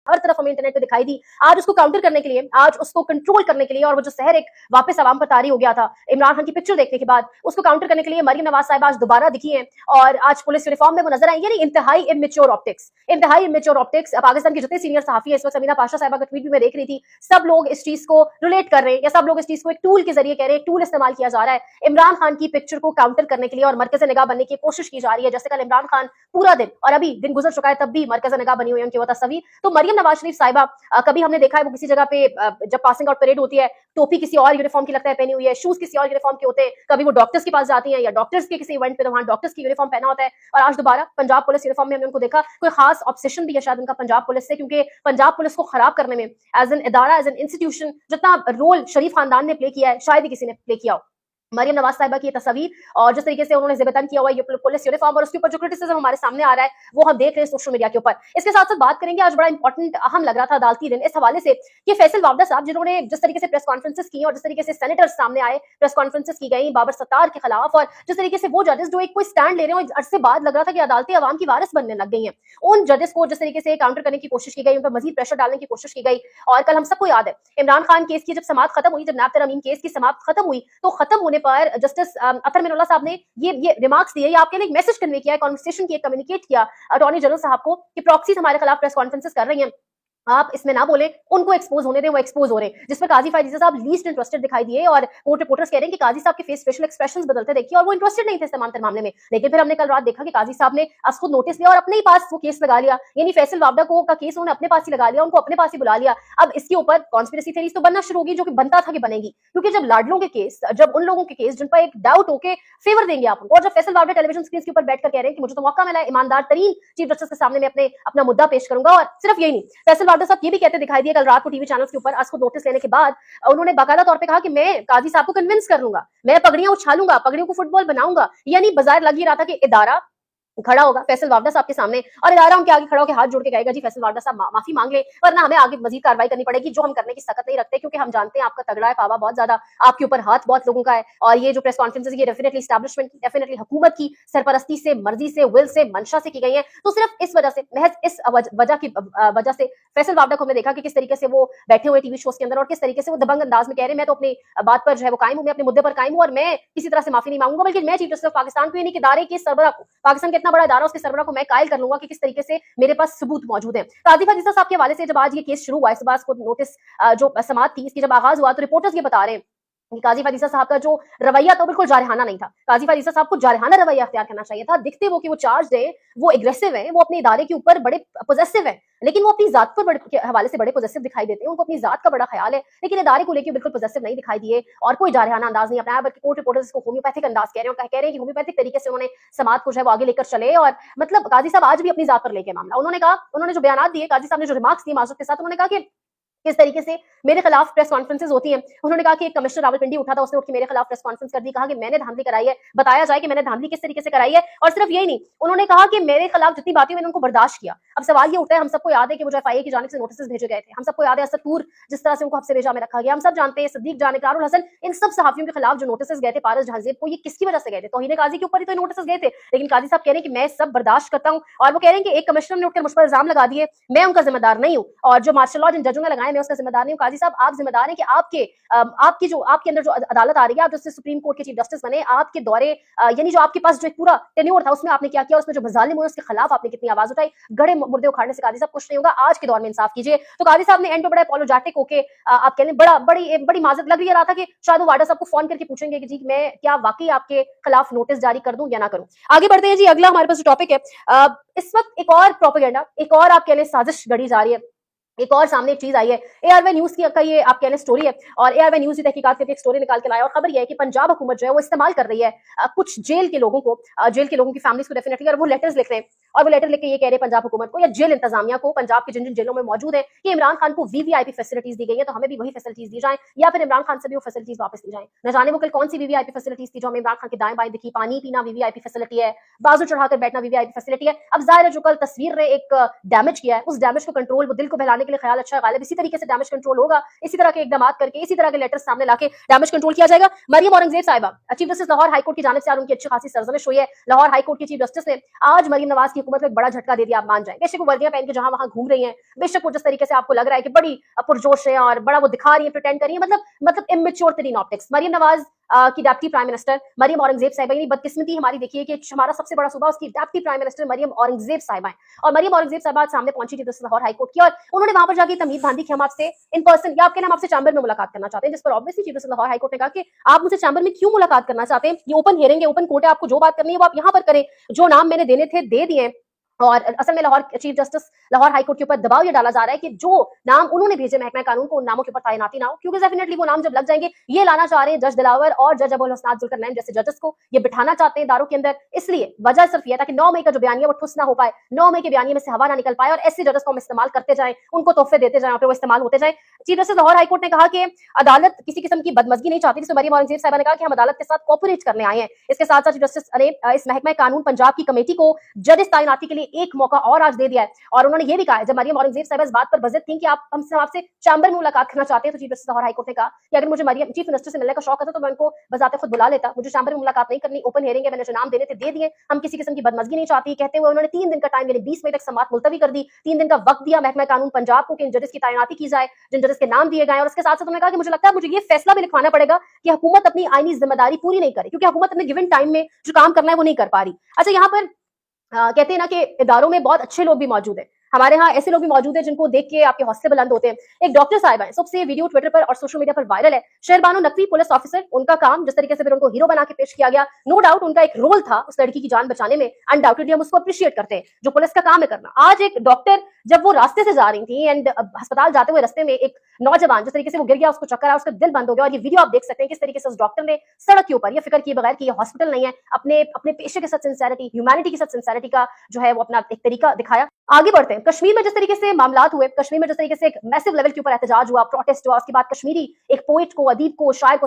हर तरफ हमें इंटरनेट पे दिखाई दी। आज उसको काउंटर करने के लिए, आज उसको कंट्रोल करने के लिए, और वो जो सहर एक वापस आवाम पर तारी हो गया था इमरान खान की पिक्चर देखने के बाद, उसको काउंटर करने के लिए मरियम नवाज साहिबा आज दोबारा दिखी है और आज पुलिस यूनिफॉर्म में वो नजर आई। यानी इंतहाई इमेच्योर ऑप्टिक्स, इंतहाई इमेच्योर ऑप्टिक्स। पाकिस्तान की जितने सीनियर सहाफी है इस वक्त, समीना पाशा साहिबा का ट्वीट भी मैं देख रही थी, सब लोग इस चीज को रिलेट कर रहे हैं, या सब लोग इस चीज को एक टूल के जरिए कह रहे हैं, एक टूल इस्तेमाल किया जा रहा है इमरान खान की पिक्चर को काउंटर करने के लिए और मरकज निगाह बनने की कोशिश की जा रही है। जैसे कल इमरान खान पूरा दिन, और अभी दिन गुजर चुका है तब भी मरकज निगाह बनी हुई है उनकी वो तस्वीर। तो मरियम नवाज शरीफ साहिबा, कभी हमने देखा है वो किसी जगह पे जब पासिंग आउट परेड होती है, टोपी किसी और यूनिफॉर्म की लगता है पहनी हुई है, शूज किसी और यूनिफॉर्म के होते हैं, कभी वो डॉक्टर्स के पास जाती हैं या डॉक्टर्स के किसी इवेंट पे तो वहां डॉक्टर्स की यूनिफॉर्म पहना होता है, और आज दोबारा पंजाब पुलिस यूनिफॉर्म में हमने उनको देखा। कोई खास ऑब्सेशन भी है शायद उनका पंजाब पुलिस से, क्योंकि पंजाब पुलिस को खराब करने में एज एन इदारा, एज एन इंस्टीट्यूशन जितना रोल शरीफ खानदान ने प्ले किया है शायद ही किसी ने प्ले किया हो। मरियम नवाज साहिबा की तस्वीर और जिस तरीके से उन्होंने ज़िबतन किया हुआ है ये पुलिस यूनिफॉर्म, और उसके ऊपर जो क्रिटिसिज्म हमारे सामने आ रहा है वो हम देख रहे हैं सोशल मीडिया के ऊपर। इसके साथ साथ बात करेंगे, आज बड़ा इंपॉर्टेंट अहम लग रहा था अदालती दिन इस हवाले से कि फैसल वावडा साहब जिन्होंने जिस तरीके से प्रेस कॉन्फ्रेंसेस की और जिस तरीके से सेनेटर्स सामने आए, प्रेस कॉन्फ्रेंसेस की गई बाबर सत्तार के खिलाफ, और जिस तरीके से वो जजेस जो एक कोई स्टैंड ले रहे हैं, अरसे बाद लग रहा था कि अदालतें अवाम की वारिस बनने लग गई हैं, उन जजेस को जिस तरीके से काउंटर करने की कोशिश की गई, उन पर मजीद प्रेशर डालने की कोशिश की गई। और कल हम सबको याद है इमरान खान केस की जब समाप्त खत्म हुई, जब नाब तरमीम केस की समाप्त खत्म हुई, तो खत्म होने पर जस्टिस अतर मिनुल्लाह साहब ने ये रिमार्क्स दिए, या आपके लिए एक मैसेज कन्वे किया है, कन्वर्सेशन की, कम्युनिकेट किया अटॉर्नी जनरल साहब को कि प्रॉक्सीज हमारे खिलाफ प्रेस कॉन्फ्रेंसेस कर रही हैं, आप इसमें ना बोले, उनको एक्सपोज होने दें, वो एक्सपोज हो रहे हैं। जिस पर काजी फायजीसा साहब लीस्ट इंटरेस्टेड दिखाई दिए और कोर्ट रिपोर्टर्स कह रहे हैं कि काजी साहब के फेस फेशियल एक्सप्रेशंस बदलते देखिए और वो इंटरेस्टेड नहीं थे इस तमाम मामले में। लेकिन फिर हमने कल रात देखा कि काजी साहब ने आज खुद नोटिस लिया और अपने ही पास वो केस लगा लिया, यानी फैसल वावडा को का केस उन्होंने अपने पास ही लगा लिया, उनको अपने पास ही बुला लिया। अब इसके ऊपर कॉन्स्पिरेसी थ्योरीज तो बनना शुरू होगी, जो कि बनता था कि बनेगी, क्योंकि जब लाडलों के केस, जब उन लोगों के केस जिन पर एक डाउट होके फेवर देंगे आप, और जब फैसल वावडा टेलीविजन स्क्रीन के ऊपर बैठकर कह रहे हैं कि मुझे तो मौका मिला है ईमानदार तरीन चीफ जस्टिस के सामने मैं अपना मुद्दा पेश करूंगा, और सिर्फ यही नहीं, फैसल वावडा साहब ये भी कहते दिखाई दिए कल रात को टीवी चैनल्स के ऊपर, आज को नोटिस लेने के बाद उन्होंने बाकायदा तौर पे कहा कि मैं काजी साहब को कन्विंस कर लूंगा, मैं पगड़ियां उछालूंगा, पगड़ियों को फुटबॉल बनाऊंगा। यानी बाजार लग ही रहा था कि इदारा खड़ा होगा फैसल वावडा साहब के सामने और इदारा उनके आगे खड़ा होकर हाथ जोड़ के कहेगा जी फैसल वावडा साहब माफी मांग ले, वरना हमें आगे मजीद कार्रवाई करनी पड़ेगी, जो हम करने की सकत नहीं रखते, क्योंकि हम जानते हैं आपका तगड़ा है पावा बहुत ज्यादा, आपके ऊपर हाथ बहुत लोगों का है, और ये जो प्रेस कॉन्फ्रेंसेस ये डेफिनेटली एस्टैब्लिशमेंट की, डेफिनेटली हुकूमत की सरपरस्ती से, मर्जी से, विल से, मंशा से की गई है। तो सिर्फ इस वजह से, महज इस वजह से फैसल वावडा को हमने देखा कि किस तरीके से वो बैठे हुए टीवी शोज के अंदर और किस तरीके से वो दबंग अंदाज में कह रहे हैं मैं तो अपनी बात पर जो है वो कायम हूं, मैं अपने मुद्दे पर कायम हूं और मैं किसी तरह से माफी नहीं मांगूंगा, बल्कि मैं चीफ जस्टिस ऑफ पाकिस्तान को, यानी कि इदारे के सरबराह को, पाकिस्तान का इतना बड़ा इदारा उसके सरबराह को मैं कायल कर लूंगा कि किस तरीके से मेरे पास सबूत मौजूद है। काजी फायजीसा साहब के हवाले से जब आज ये केस शुरू हुआ, इस बात को नोटिस जो समाअत थी इसकी जब आगाज हुआ, तो रिपोर्टर्स ये बता रहे हैं काजी फायजीसा साहब का जो रवैया था बिल्कुल जारहाना नहीं था। काजी फायजीसा साहब को जारहाना रवैया अख्तियार करना चाहिए था। दिखते वो कि वो चार्ज है, वो एग्रेसिव है, वो अपने इदारे के ऊपर बड़े पॉजिटिव है, लेकिन वो अपनी जात पर के हवाले से बड़े पॉजिटिव दिखाई देते हैं, उनको अपनी जात का बड़ा ख्याल है, लेकिन इदारे को लेकर बिल्कुल पॉजिटिव नहीं दिखाई दिए और कोई जारहाना अंदाज नहीं अपनाया, बल्कि कोर्ट रिपोर्टर्स इसको होम्योपैथिक अंदाज कह रहे हैं और कह रहे हैं कि होम्योपैथिक तरीके से उन्होंने समाज को जो है वो आगे लेकर चले। और मतलब काजी साहब आज भी अपनी जात पर लेके मामला, उन्होंने कहा, उन्होंने जो बयान दिए, काजी साहब ने जो रिमार्क्स दिए माजरत के साथ, उन्होंने कहा कि किस तरीके से मेरे खिलाफ प्रेस कॉन्फ्रेंसेस होती हैं। उन्होंने कहा कि एक कमिश्नर रावलपिंडी उठा था, उसने उठ के मेरे खिलाफ प्रेस कॉन्फ्रेंस कर दी, कहा कि मैंने धांधली कराई है, बताया जाए कि मैंने धांधली किस तरीके से कराई है। और सिर्फ यही नहीं, उन्होंने कहा कि मेरे खिलाफ जितनी बातें मैंने उनको बर्दाश्त किया। अब सवाल ये उठता है, हम सबको याद है कि वो जो एफआईए की जानिब से नोटिस भेजे गए थे, हम सबको याद है असदपुर जिस तरह से उनको हफ्से भेजा में रखा गया, हम सब जानते हैं सदीक जान, इकरारुल हसन, इन सब सहाफियों के खिलाफ जो नोटिस गए थे, पारस जहांजेब को, ये किसकी वजह से गए थे? तौहीन काजी के ऊपर ही तो नोटिस गए थे। लेकिन काजी साहब कह रहे हैं कि मैं सब बर्दाश्त करता हूं, और वो कह रहे हैं कि एक कमिश्नर ने उठकर मुझ पर इल्जाम लगा दिए, मैं उनका जिम्मेदार नहीं हूं, और जो मार्शल लॉ जिन जजों ने लगाए मैं उसका जिम्मेदार नहीं हूं। काजी साहब आप जिम्मेदार हैं कि आपके अंदर जो अदालत आ रही है, आप जस्टिस सुप्रीम कोर्ट के चीफ जस्टिस बने, आपके दौरे यानी जो आपके पास जो एक पूरा टेन्योर था उसमें आपने क्या किया, उसमें जो मजालिम हुए उसके खिलाफ आपने कितनी आवाज उठाई, गड़े मुर्दे उखाड़ने से काजी साहब कुछ नहीं होगा, आज के दौर में इंसाफ कीजिए। तो काजी साहब ने एंड पे बड़ा अपोलोजेटिक होके आप कह लें बड़ी माजरत लग रहा था कि शायद वो वाडा साहब को फोन करके पूछेंगे कि जी मैं क्या वाकई आपके खिलाफ नोटिस जारी कर दूं या ना करूं। आगे बढ़ते हैं जी, अगला हमारे पास जो टॉपिक है, इस वक्त एक और प्रोपेगेंडा, एक और आप कह लें साजिश गढ़ी जा रही है, एक और सामने एक चीज आई है। एआरवाई न्यूज की ये आप कह लें स्टोरी है, और एआरवाई न्यूज की तहकीकात करके एक स्टोरी निकाल के लाया, और खबर यह है कि पंजाब हुकूमत जो है वो इस्तेमाल कर रही है कुछ जेल के लोगों को, जेल के लोगों की फैमिलीज को डेफिनेटली, और वो लेटर्स लिख रहे हैं, और वो लेटर लिख के ये कह रहे हैं पंजाब हुकूमत को या जेल इंतजामिया को, पंजाब के जिन जिन जेलों में मौजूद है, कि इमरान खान को वीवीआईपी फैसिलिटीज दी गई है, तो हमें भी वही फैसिलिटीज दी जाए, या फिर इमरान खान से भी वो फैसिलिटीज वापस दी जाए। न जाने वो कल कौन सी वीवीआईपी फैसिलिटीज थी जो हमें इमरान खान के दाएं बाएं दिखी, पानी पीना वीवीआईपी फैसिलिटी है, बाजू चढ़ाकर बैठना वीवीआईपी फैसिलिटी है। अब जाहिर है जो कल तस्वीर ने एक डैमेज किया है, उस डैमेज को कंट्रोल, वो दिल को बहलाने के लिए ख्याल अच्छा है, गालिब इसी तरीके से डैमेज कंट्रोल होगा, इसी तरह के इकदाम करके, इसी तरह के लेटर सामने लाके डैमेज कंट्रोल किया जाएगा। मरियम औरंगजेब साहिबा चीफ जस्टिस लाहौर हाईकोर्ट की जानिब से आज उनकी अच्छी खासी सरजमिश हुई है। लाहौर हाईकोर्ट की चीफ जस्टिस ने आज मरियम नवाज की हुकूमत को एक बड़ा झटका दे दिया, आप मान जाए। बेशक वो वर्दियां पहन के जहां वहां घूम रही हैं, बेशक वो जिस तरीके से आपको लग रहा है कि बड़ी पुरजोश है और बड़ा वो दिखा रही है, प्रिटेंड कर रही है, मतलब इमेच्योर तरीन ऑप्टिक्स। मरियम नवाज की deputy prime minister Maryam Aurangzeb साहिबा, यानी बदकिस्मती हमारी देखिए कि हमारा सबसे बड़ा सूबा, उसकी deputy prime minister Maryam Aurangzeb साहिबा है। और मरियम औरंगजेब साहिबा सामने पहुंची थी लाहौर हाईकोर्ट की, और उन्होंने वहां पर जाकर तमीद बांधी कि हम आपसे इन पर्सन या आपके नाम आपसे चैम्बर में मुलाकात करना चाहते हैं, जिस पर obviously chief justice Lahore high court ने कहा कि आप मुझसे चैम्बर में क्यों मुलाकात करना चाहते हैं, ये ओपन हियरिंग है, ओपन कोर्ट है, आपको जो बात करनी है वो आप यहाँ पर करें, जो नाम मैंने देने थे दे दिए। और असल में Lahore chief justice Lahore high court के ऊपर दबाव ये डाला जा रहा है कि जो नाम उन्होंने भेजे महकमा कानून को, उन नामों के ऊपर तैनाती ना हो, क्योंकि डेफिनेटली वो नाम जब लग जाएंगे, ये लाना चाह रहे हैं जज दिलावर और जज अबुल हसनात जुल्करनैन जैसे जजेस को, ये बिठाना चाहते हैं दारों के अंदर। इसलिए वजह सिर्फ ये था कि 9 मई का जो बयानिया वो ठुस ना हो पाए, 9 मई के बयानिए में से हवा ना निकल पाए, और ऐसे जजेस को हम इस्तेमाल करते जाएं, उनको तोहफे देते जाएं, फिर वो इस्तेमाल होते जाए। चीफ जस्टिस लाहौर हाईकोर्ट ने कहा कि अदालत किसी किस्म की बदमजगी नहीं चाहती, जिसमें मरियम औरंगजेब साहिबा ने कहा कि हम अदालत के साथ कोऑपरेट करने आए हैं। इसके साथ साथ चीफ जस्टिस ने इस महकमा कानून पंजाब की कमेटी को जजेस तैनाती के लिए एक मौका और आज दे दिया है। और उन्होंने ये भी कहा है, जब मरियम औरंगजेब साहिबा इस बात पर बज़िद थी कि आपसे चैम्बर में मुलाकात करना चाहते हैं, तो चीफ जस्टिस लाहौर हाईकोर्ट ने कहा कि अगर मुझे मरियम चीफ मिनिस्टर से मिलने का शौक था तो मैं उनको बजाते खुद बुला लेता, मुझे चैम्बर में मुलाकात नहीं करनी, ओपन हियरिंग है, मैंने जो नाम देने थे दे दिए, हम किसी किस्म की बदमजगी नहीं चाहती। कहते हुए उन्होंने 3 दिन का टाइम यानी 20 मई तक समाअत मुलतवी कर दी, 3 दिन का वक्त दिया महकमा कानून पंजाब को कि इन जजेस की तैनाती की जाए, जिन जजेस के नाम दिए गए। और उसके साथ साथ उन्होंने कहा कि मुझे लगता है मुझे ये फैसला भी लिखवाना पड़ेगा कि हुकूमत अपनी आईनी जिम्मेदारी पूरी नहीं करे, क्योंकि हुकूमत अपने गिवन टाइम में जो काम करना है वो नहीं कर पा रही। अच्छा, यहाँ पर कहते हैं ना कि इदारों में बहुत अच्छे लोग भी मौजूद हैं, हमारे यहाँ ऐसे लोग भी मौजूद हैं जिनको देख के आपके हौसले बुलंद होते हैं। एक डॉक्टर साहिबा है, सबसे वीडियो ट्विटर पर और सोशल मीडिया पर वायरल है, शहरबानो नकवी पुलिस ऑफिसर, उनका काम जिस तरीके से फिर उनको हीरो बना के पेश किया गया, नो डाउट उनका एक रोल था उस लड़की की जान बचाने में, अनडाउटेडली हम उसको अप्रिशिएट करते हैं, जो पुलिस का काम है करना। आज एक डॉक्टर जब वो रास्ते से जा रही थी एंड अस्पताल जाते हुए रास्ते में एक नौजवान जिस तरीके से वो गिर गया, उसको चक्कर आया, उसका दिल बंद हो गया, और ये वीडियो आप देख सकते हैं किस तरीके से उस डॉक्टर ने सड़क के ऊपर ये फिक्र किए बगैर कि ये हॉस्पिटल नहीं है, अपने पेशे के साथ सिंसियरिटी, ह्यूमैनिटी के साथ सिंसियरिटी का जो है वो अपना एक तरीका दिखाया। आगे बढ़ते हैं, कश्मीर में जिस तरीके से मामलात हुए, कश्मीर में जिस तरीके से एक मैसिव लेवल के ऊपर एहतजाज हुआ, प्रोटेस्ट हुआ, उसके बाद कश्मीरी एक पोइट को, अदीब को, शायर को